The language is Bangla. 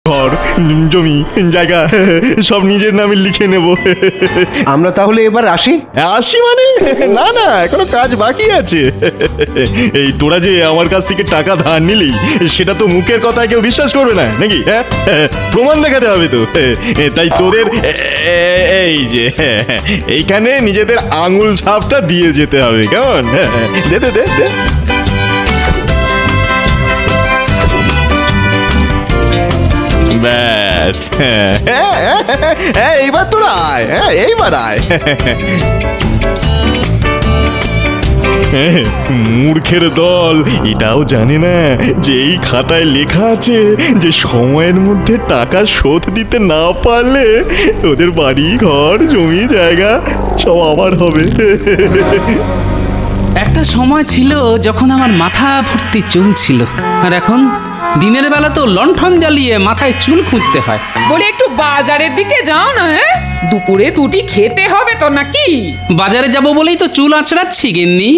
ঘর জমি জায়গা সব নিজের নামে লিখে নেব। আমরা তাহলে এবার আসি। আসি মানে? না না, এখনো কাজ বাকি আছে। এই তোরা যে আমার কাছ থেকে টাকা ধার নিলি, সেটা তো মুখের কথা কেউ বিশ্বাস করবে না নাকি? হ্যাঁ, প্রমাণ দেখাতে হবে তো। তাই তোদের এই যে এইখানে নিজেদের আঙুল ছাপটা দিয়ে যেতে হবে, কেমন? দে দে দে দে। ব্যাস, এইবার তোরা আয়, এইবার আয়। মূর্খের দল এটাও জানে না যে এই খাতায় লেখা আছে যে সময়ের মধ্যে টাকা শোধ দিতে না পারলে ওদের বাড়ি ঘর জমি জায়গা সব আবার হবে। একটা সময় ছিল যখন আমার মাথা ভর্তি চুল ছিল, আর এখন দিনের বেলা তো লণ্ঠন জ্বালিয়ে মাথায় চুল খুঁজতে হয়। বলে একটু বাজারের দিকে যাও না, হ্যাঁ? দুপুরে দুটি খেতে হবে তো নাকি? বাজারে যাব বলেই তো চুল আঁচড়াচ্ছি গিন্নি।